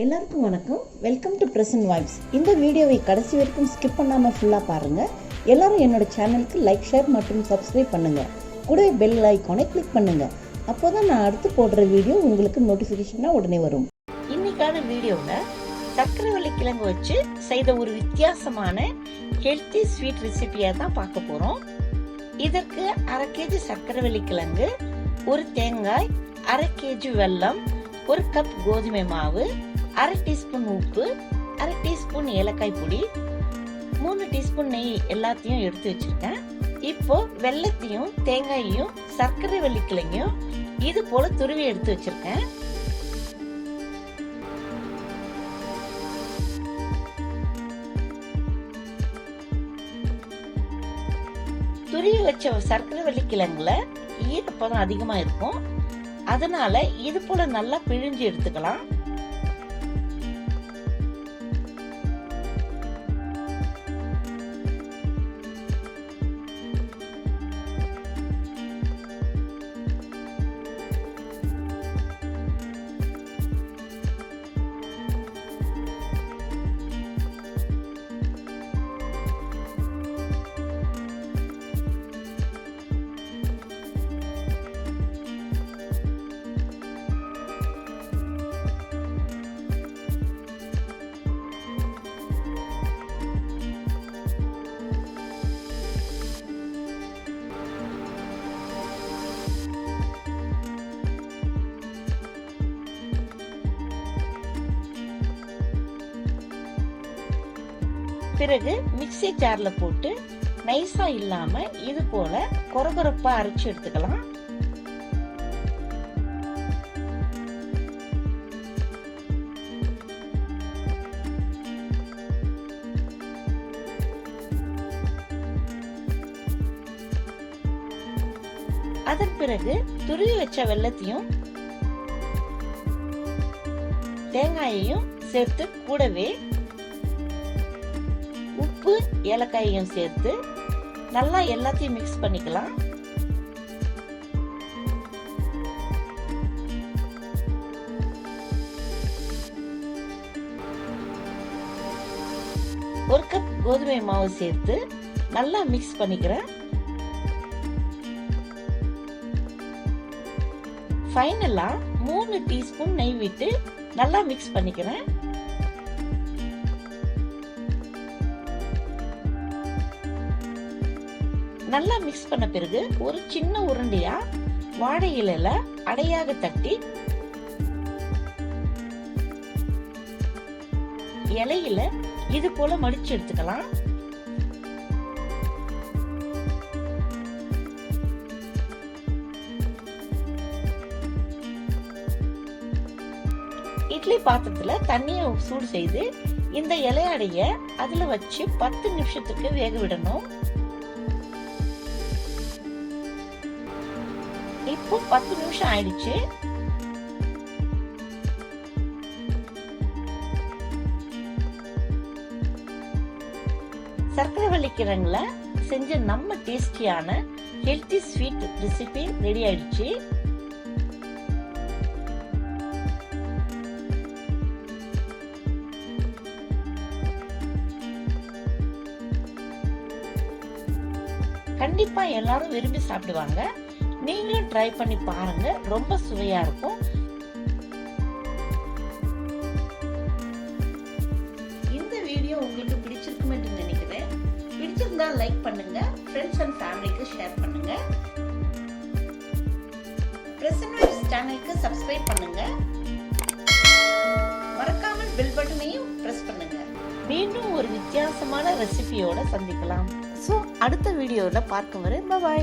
எல்லாருக்கும் வணக்கம். Welcome to present vibes. இந்த வீடியோவை கடைசி வரைக்கும் ஸ்கிப் பண்ணாமல் ஃபுல்லாக பாருங்கள். எல்லாரும் என்னோட சேனலுக்கு லைக், ஷேர் மற்றும் சப்ஸ்கிரைப் பண்ணுங்கள். கூடவே பெல் ஐக்கானை கிளிக் பண்ணுங்கள். அப்போ தான் நான் அடுத்து போடுற வீடியோ உங்களுக்கு நோட்டிஃபிகேஷனாக உடனே வரும். இன்னைக்கான வீடியோவில் சர்க்கரைவள்ளி கிழங்கு வச்சு செய்த ஒரு வித்தியாசமான ஹெல்த்தி ஸ்வீட் ரெசிபியாக தான் பார்க்க போகிறோம். இதற்கு 1/2 kg சர்க்கரைவள்ளி கிழங்கு, 1 தேங்காய், 1/2 kg வெல்லம், 1 கப் கோதுமை மாவு, 1/2 டீஸ்பூன் உப்பு, 1/2 டீஸ்பூன் ஏலக்காய் பொடி, 3 டீஸ்பூன் நெய் எல்லாத்தையும் எடுத்து வச்சிருக்கேன். இப்போ வெல்லத்தையும் தேங்காயையும் சர்க்கரைவள்ளி கிழங்கையும் இது போல துருவி எடுத்து வச்சிருக்கேன். துருவி வச்ச சர்க்கரைவள்ளி கிழங்குல ஈரப்பதம் அதிகமா இருக்கும். அதனால இது போல நல்லா பிழிஞ்சு எடுத்துக்கலாம். பிறகு மிக்ஸி ஜார்ல போட்டு நைஸா இல்லாம இது போல கொரகொரப்பா அரைச்சு எடுத்துக்கலாம். அதன் பிறகு துருவி வச்ச வெல்லத்தையும் தேங்காயையும் சேர்த்து கூடவே உப்பு, ஏலக்காயையும் சேர்த்து நல்லா எல்லாத்தையும் மிக்ஸ் பண்ணிக்கலாம். ஒரு கப் கோதுமை மாவு சேர்த்து நல்லா மிக்ஸ் பண்ணிக்கிறேன். ஃபைனலா 3 டீஸ்பூன் நெய் விட்டு நல்லா மிக்ஸ் பண்ணிக்கிறேன். நல்லா மிக்ஸ் பண்ண பிறகு ஒரு சின்ன உருண்டையா வாழை இலையில அடையாக தட்டி இலையில இது போல மடிச்சு எடுத்துக்கலாம். இட்லி பாத்திரத்துல தண்ணியை சூடு செய்து இந்த இலையடைய அதுல வச்சு 10 நிமிஷத்துக்கு வேக விடணும். இப்போ 10 நிமிஷம் ஆயிடுச்சு. சர்க்கரைவள்ளி கிழங்குல செஞ்ச நம்ம டேஸ்டியான ஹெல்த்தி ஸ்வீட் ரெசிபி ரெடி ஆயிடுச்சு. கண்டிப்பா எல்லாரும் விரும்பி சாப்பிடுவாங்க. நீங்களும் ட்ரை பண்ணி பாருங்க, ரொம்ப சுவையா இருக்கும். இந்த வீடியோ உங்களுக்கு பிடிச்சிருக்கும் என்று நினைக்கிறேன். பிடிச்சிருந்தா லைக் பண்ணுங்க, ஃப்ரெண்ட்ஸ் அண்ட் ஃபேமிலிக்கு ஷேர் பண்ணுங்க. பிரசன்ட் வைப்ஸ் சேனலுக்கு சப்ஸ்கிரைப் பண்ணுங்க. மறக்காமல் பெல் பட்டனையும் பிரஸ் பண்ணுங்க. மீண்டும் ஒரு வித்தியாசமான ரெசிபியோட சந்திக்கலாம். அடுத்த வீடியோல பார்க்கும் வரை பை.